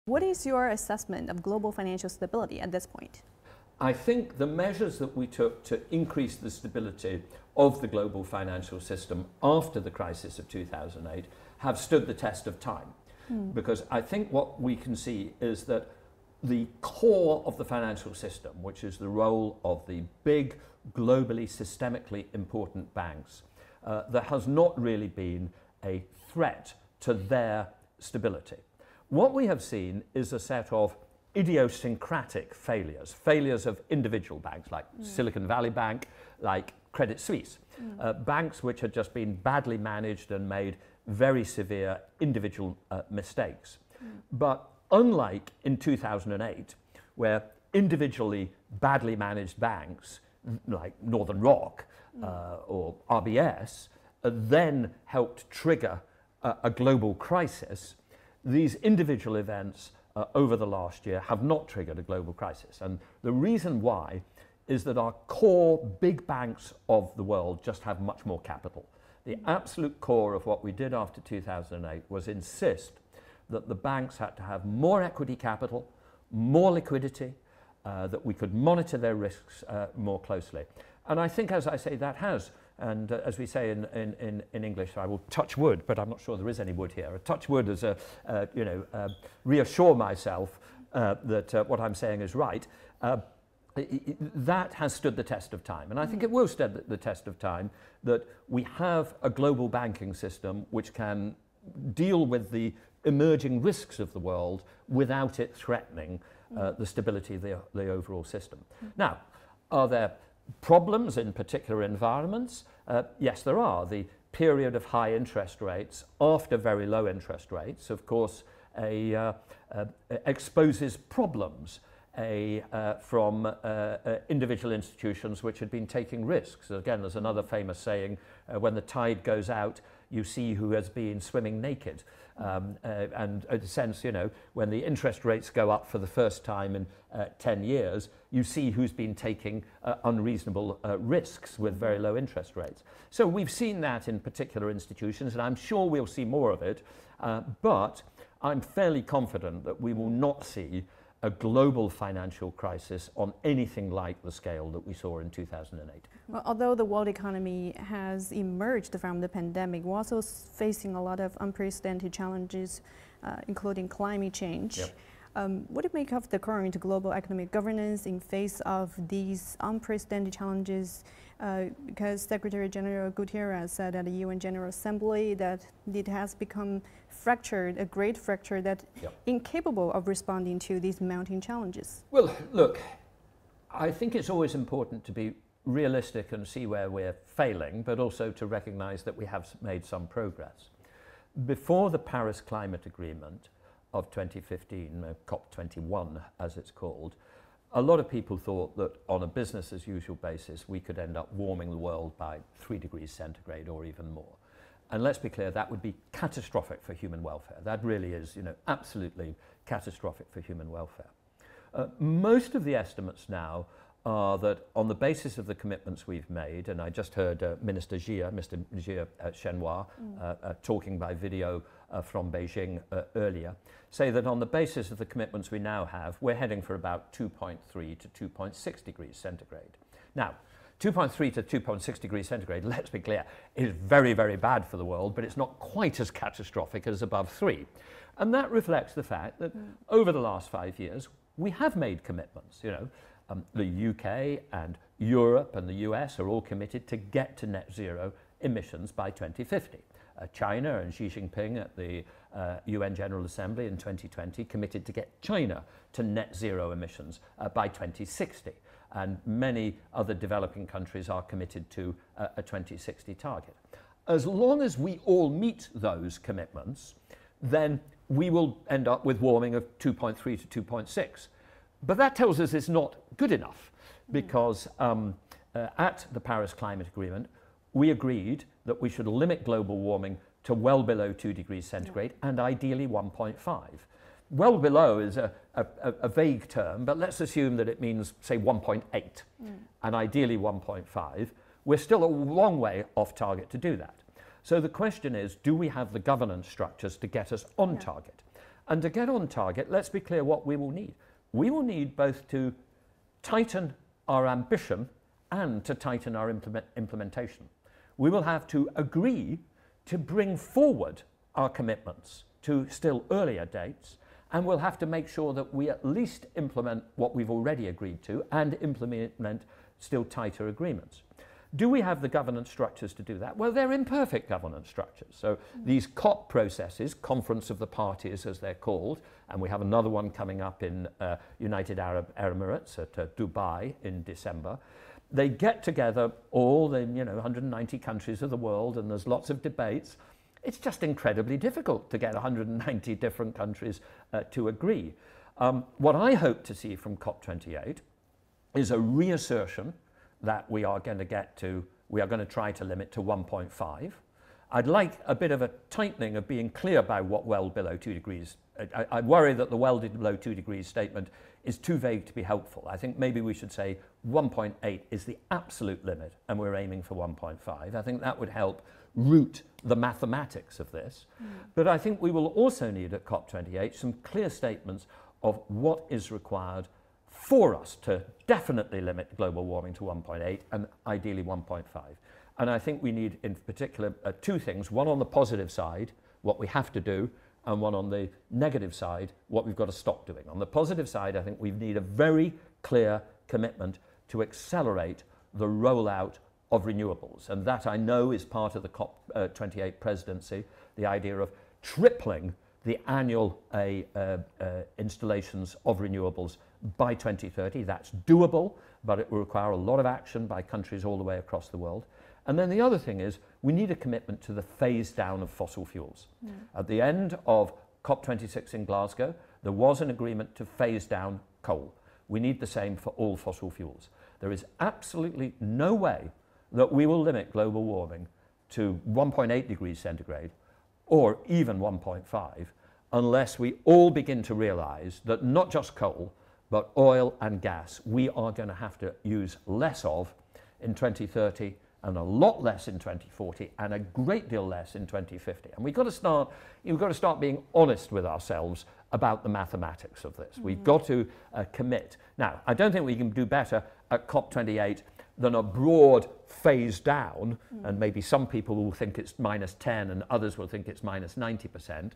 What is your assessment of global financial stability at this point? I think the measures that we took to increase the stability of the global financial system after the crisis of 2008 have stood the test of time. Because I think what we can see is that the core of the financial system, which is the role of the big, globally, systemically important banks, there has not really been a threat to their stability. What we have seen is a set of idiosyncratic failures of individual banks like Silicon Valley Bank, like Credit Suisse, banks which had just been badly managed and made very severe individual mistakes. But unlike in 2008, where individually badly managed banks like Northern Rock or RBS then helped trigger a global crisis, these individual events over the last year have not triggered a global crisis. And the reason why is that our core big banks of the world just have much more capital. The absolute core of what we did after 2008 was insist that the banks had to have more equity capital, more liquidity, that we could monitor their risks more closely. And I think, as I say, that has, and as we say in English, I will touch wood, but I'm not sure there is any wood here. A touch wood as reassure myself that what I'm saying is right. That has stood the test of time. And I think it will stand the test of time that we have a global banking system which can deal with the emerging risks of the world without it threatening the stability of the overall system. Now, are there problems in particular environments? Yes, there are. The period of high interest rates after very low interest rates, of course, exposes problems from individual institutions which had been taking risks. Again, there's another famous saying, when the tide goes out, you see who has been swimming naked. And in a sense, when the interest rates go up for the first time in 10 years, you see who's been taking unreasonable risks with very low interest rates. So we've seen that in particular institutions, and I'm sure we'll see more of it, but I'm fairly confident that we will not see a global financial crisis on anything like the scale that we saw in 2008. Well, although the world economy has emerged from the pandemic, we're also facing a lot of unprecedented challenges, including climate change. Yep. What do you make of the current global economic governance in face of these unprecedented challenges? Because Secretary General Guterres said at the UN General Assembly that it has become fractured, a great fracture that incapable of responding to these mounting challenges. Well, look, I think it's always important to be realistic and see where we're failing, but also to recognize that we have made some progress. Before the Paris Climate Agreement of 2015, COP21 as it's called, a lot of people thought that on a business as usual basis we could end up warming the world by 3 degrees centigrade or even more. And let's be clear, that would be catastrophic for human welfare. That really is, absolutely catastrophic for human welfare. Most of the estimates now are that on the basis of the commitments we've made, and I just heard Mr. Jia Shenhua talking by video from Beijing earlier, say that on the basis of the commitments we now have, we're heading for about 2.3 to 2.6 degrees centigrade. Now, 2.3 to 2.6 degrees centigrade, let's be clear, is very, very bad for the world, but it's not quite as catastrophic as above 3. And that reflects the fact that over the last 5 years, we have made commitments, the UK and Europe and the US are all committed to get to net zero emissions by 2050. China and Xi Jinping at the UN General Assembly in 2020 committed to get China to net zero emissions by 2060. And many other developing countries are committed to a 2060 target. As long as we all meet those commitments, then we will end up with warming of 2.3 to 2.6. But that tells us it's not good enough because at the Paris Climate Agreement, we agreed that we should limit global warming to well below 2 degrees centigrade and ideally 1.5. Well below is a vague term, but let's assume that it means, say, 1.8 and ideally 1.5. We're still a long way off target to do that. So the question is, do we have the governance structures to get us on target? And to get on target, let's be clear what we will need. We will need both to tighten our ambition and to tighten our implementation. We will have to agree to bring forward our commitments to still earlier dates, and we'll have to make sure that we at least implement what we've already agreed to and implement still tighter agreements. Do we have the governance structures to do that? Well, they're imperfect governance structures. So these COP processes, Conference of the Parties as they're called, and we have another one coming up in United Arab Emirates at Dubai in December. They get together all the 190 countries of the world, and there's lots of debates. It's just incredibly difficult to get 190 different countries to agree. What I hope to see from COP28 is a reassertion that we are going to try to limit to 1.5. I'd like a bit of a tightening of being clear about what well below 2 degrees. I worry that the well below 2 degrees statement is too vague to be helpful. I think maybe we should say 1.8 is the absolute limit and we're aiming for 1.5. I think that would help root the mathematics of this. But I think we will also need at COP28 some clear statements of what is required for us to definitely limit global warming to 1.8 and ideally 1.5. And I think we need in particular two things, one on the positive side, what we have to do, and one on the negative side, what we've got to stop doing. On the positive side, I think we need a very clear commitment to accelerate the rollout of renewables. And that I know is part of the COP28 presidency, the idea of tripling the annual installations of renewables by 2030. That's doable, but it will require a lot of action by countries all the way across the world. And then the other thing is we need a commitment to the phase down of fossil fuels. At the end of COP26 in Glasgow, there was an agreement to phase down coal. We need the same for all fossil fuels. There is absolutely no way that we will limit global warming to 1.8 degrees centigrade or even 1.5 unless we all begin to realize that not just coal, but oil and gas, we are going to have to use less of in 2030 and a lot less in 2040 and a great deal less in 2050. And we've got to start being honest with ourselves about the mathematics of this. We've got to commit. Now, I don't think we can do better at COP28 than a broad phase down, and maybe some people will think it's -10 and others will think it's -90%.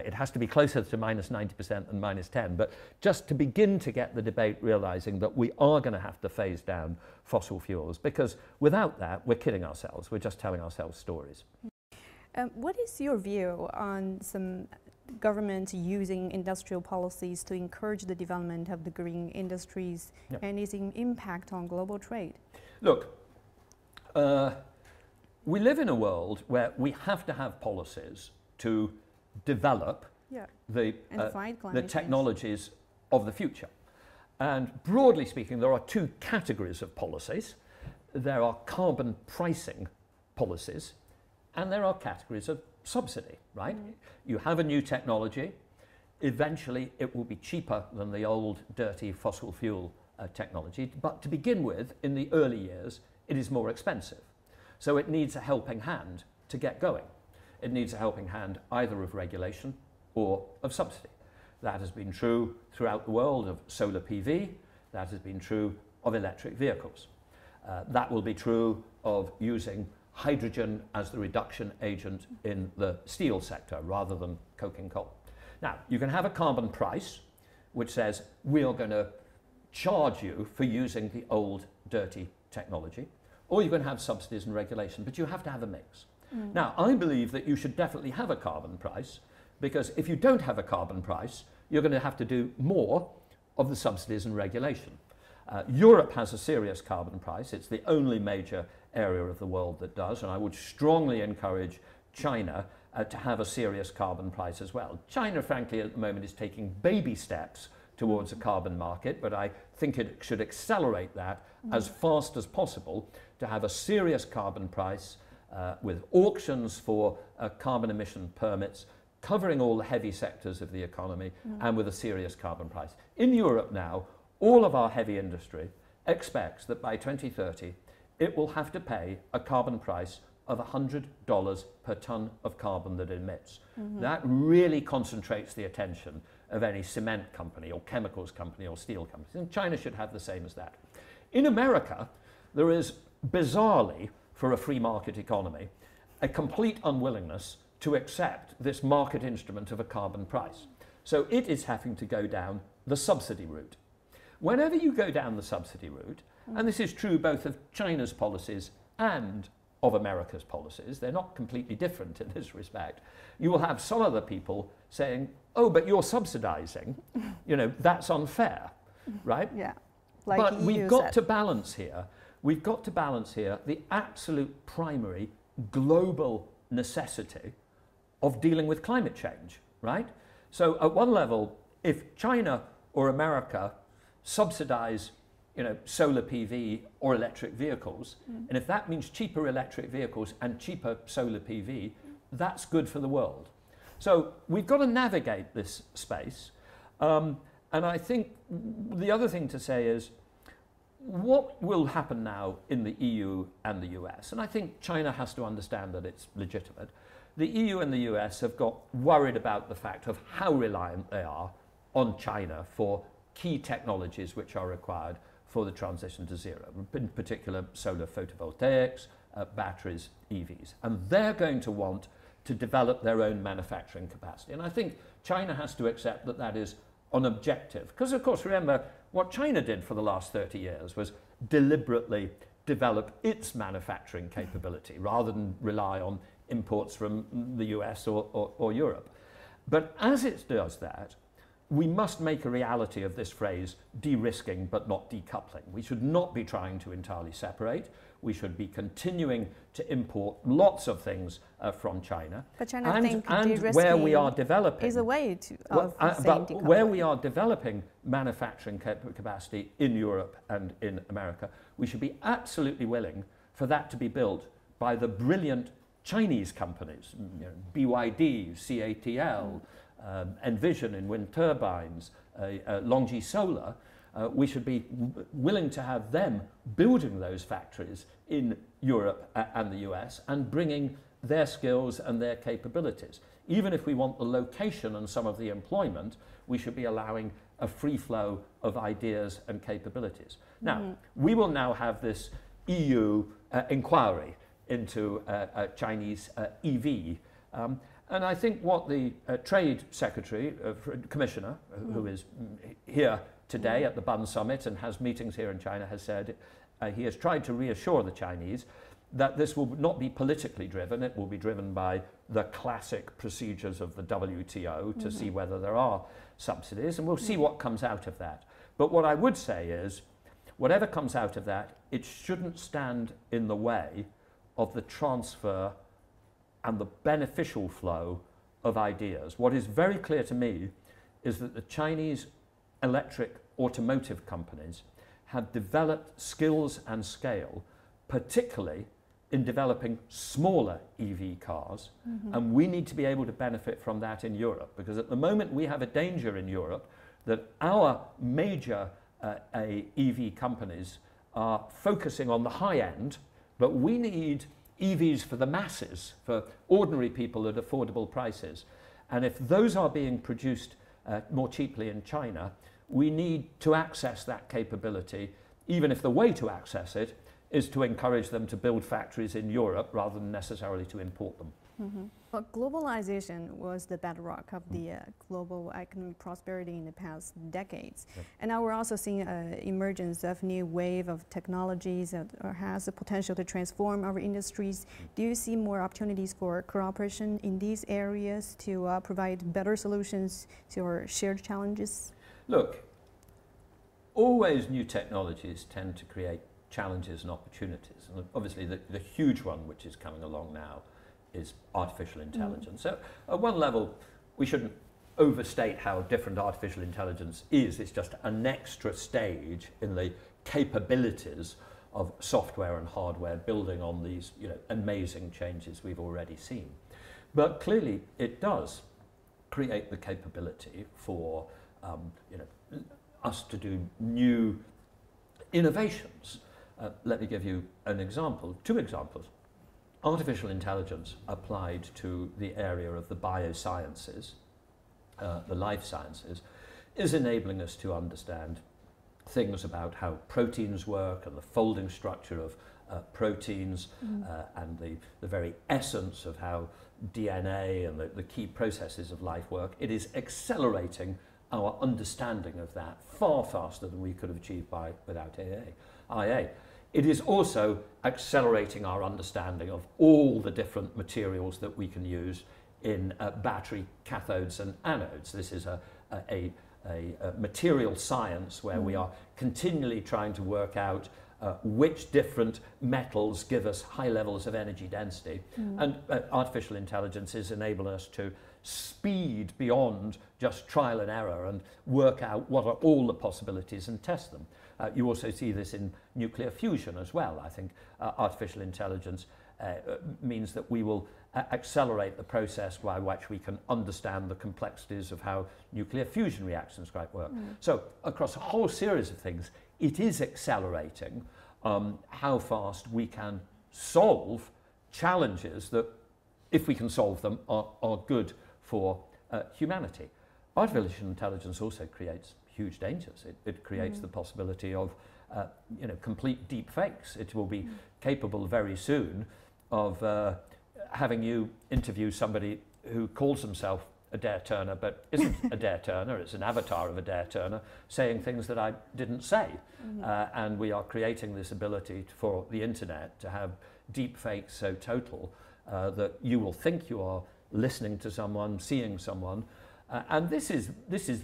It has to be closer to -90% than -10, but just to begin to get the debate realizing that we are going to have to phase down fossil fuels, because without that, we're kidding ourselves. We're just telling ourselves stories. What is your view on some government using industrial policies to encourage the development of the green industries and its impact on global trade? Look, we live in a world where we have to have policies to develop the technologies of the future. And broadly speaking, there are two categories of policies. There are carbon pricing policies, and there are categories of subsidy, right? You have a new technology, eventually it will be cheaper than the old dirty fossil fuel technology, but to begin with, in the early years, it is more expensive. So it needs a helping hand to get going. It needs a helping hand either of regulation or of subsidy. That has been true throughout the world of solar PV, that has been true of electric vehicles. That will be true of using hydrogen as the reduction agent in the steel sector rather than coking coal. Now, you can have a carbon price which says we are going to charge you for using the old dirty technology, or you can have subsidies and regulation, but you have to have a mix. Now, I believe that you should definitely have a carbon price, because if you don't have a carbon price, you're going to have to do more of the subsidies and regulation. Europe has a serious carbon price. It's the only major area of the world that does, and I would strongly encourage China to have a serious carbon price as well. China, frankly, at the moment is taking baby steps towards a carbon market, but I think it should accelerate that as fast as possible to have a serious carbon price with auctions for carbon emission permits, covering all the heavy sectors of the economy, and with a serious carbon price. In Europe now, all of our heavy industry expects that by 2030, it will have to pay a carbon price of $100 per ton of carbon that it emits. That really concentrates the attention of any cement company or chemicals company or steel company. And China should have the same as that. In America, there is bizarrely, for a free market economy, a complete unwillingness to accept this market instrument of a carbon price. So it is having to go down the subsidy route. Whenever you go down the subsidy route, and this is true both of China's policies and of America's policies, they're not completely different in this respect, you will have some other people saying, oh, but you're subsidizing, you know, that's unfair, right? Yeah. Like but EU we've got said. to balance here. We've got to balance here the absolute primary global necessity of dealing with climate change, right? So at one level, if China or America subsidize, you know, solar PV or electric vehicles, and if that means cheaper electric vehicles and cheaper solar PV, that's good for the world. So we've got to navigate this space. And I think the other thing to say is, what will happen now in the EU and the US? And I think China has to understand that it's legitimate. The EU and the US have got worried about the fact of how reliant they are on China for key technologies which are required for the transition to zero, in particular solar photovoltaics, batteries, EVs. And they're going to want to develop their own manufacturing capacity. And I think China has to accept that that is an objective. Because, of course, remember, what China did for the last 30 years was deliberately develop its manufacturing capability rather than rely on imports from the US or Europe. But as it does that, we must make a reality of this phrase, de-risking but not decoupling. We should not be trying to entirely separate. We should be continuing to import lots of things from China. But China thinks and where we are developing is a way to but where we are developing manufacturing capacity in Europe and in America, we should be absolutely willing for that to be built by the brilliant Chinese companies, you know, BYD, CATL, Envision in wind turbines, Longji Solar. We should be willing to have them building those factories in Europe and the US and bringing their skills and their capabilities. Even if we want the location and some of the employment, we should be allowing a free flow of ideas and capabilities. Now, we will now have this EU inquiry into Chinese EV. And I think what the Trade Secretary, Commissioner, who is here today at the Bund Summit and has meetings here in China, has said he has tried to reassure the Chinese that this will not be politically driven. It will be driven by the classic procedures of the WTO to see whether there are subsidies, and we'll see what comes out of that. But what I would say is, whatever comes out of that, it shouldn't stand in the way of the transfer and the beneficial flow of ideas. What is very clear to me is that the Chinese electric automotive companies have developed skills and scale, particularly in developing smaller EV cars, and we need to be able to benefit from that in Europe, because at the moment we have a danger in Europe that our major EV companies are focusing on the high end, but we need EVs for the masses, for ordinary people at affordable prices. And if those are being produced more cheaply in China, we need to access that capability, even if the way to access it is to encourage them to build factories in Europe rather than necessarily to import them. Well, globalization was the bedrock of the global economic prosperity in the past decades. And now we're also seeing emergence of new wave of technologies that has the potential to transform our industries. Do you see more opportunities for cooperation in these areas to provide better solutions to our shared challenges? Look, always new technologies tend to create challenges and opportunities. And obviously the huge one which is coming along now is artificial intelligence. So at one level, we shouldn't overstate how different artificial intelligence is. It's just an extra stage in the capabilities of software and hardware building on these, you know, amazing changes we've already seen. But clearly it does create the capability for you know, us to do new innovations. Let me give you an example, two examples. artificial intelligence applied to the area of the biosciences, the life sciences, is enabling us to understand things about how proteins work and the folding structure of proteins, and the very essence of how DNA and the key processes of life work. It is accelerating our understanding of that far faster than we could have achieved without IA. It is also accelerating our understanding of all the different materials that we can use in battery cathodes and anodes. This is a material science where we are continually trying to work out which different metals give us high levels of energy density. And artificial intelligence is enabling us to speed beyond just trial and error and work out what are all the possibilities and test them. You also see this in nuclear fusion as well. I think artificial intelligence means that we will accelerate the process by which we can understand the complexities of how nuclear fusion reactions might work. So across a whole series of things, it is accelerating how fast we can solve challenges that, if we can solve them, are good for humanity. Artificial intelligence also creates huge dangers. It creates the possibility of complete deep fakes. It will be capable very soon of having you interview somebody who calls himself Adair Turner but isn't Adair Turner. It's an avatar of Adair Turner saying things that I didn't say. And we are creating this ability for the internet to have deep fakes so total that you will think you are listening to someone, seeing someone, and this is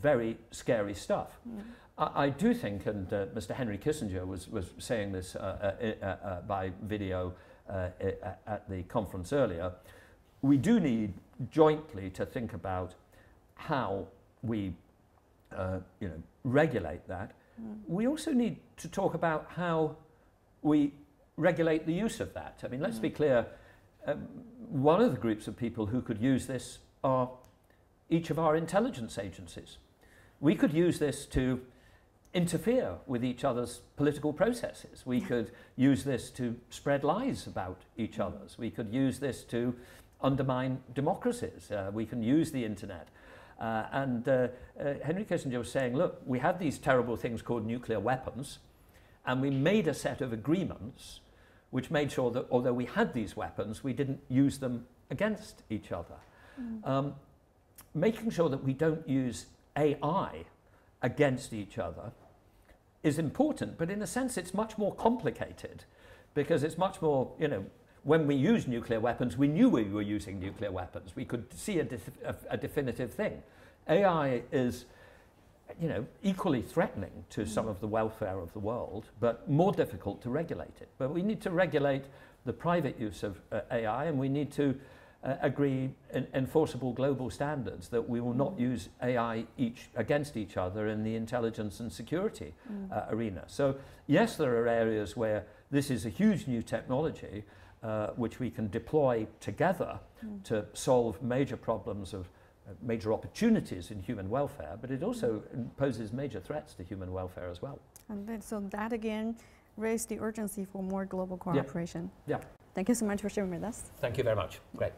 very scary stuff. I do think, and Mr. Henry Kissinger was saying this by video at the conference earlier, we do need jointly to think about how we regulate that. We also need to talk about how we regulate the use of that. I mean, let's be clear, one of the groups of people who could use this are each of our intelligence agencies. We could use this to interfere with each other's political processes. We could use this to spread lies about each other's. We could use this to undermine democracies. We can use the internet. And Henry Kissinger was saying, look, we had these terrible things called nuclear weapons, and we made a set of agreements which made sure that although we had these weapons, we didn't use them against each other. Making sure that we don't use AI against each other is important, but in a sense it's much more complicated, because it's much more, when we use nuclear weapons, we knew we were using nuclear weapons. We could see a definitive thing. AI is, equally threatening to some of the welfare of the world, but more difficult to regulate it. But we need to regulate the private use of AI, and we need to agree enforceable global standards that we will not use AI against each other in the intelligence and security arena. So yes, there are areas where this is a huge new technology which we can deploy together to solve major problems of major opportunities in human welfare, but it also poses major threats to human welfare as well. And then, so that again raised the urgency for more global cooperation. Yeah. Thank you so much for sharing with us. Thank you very much. Great.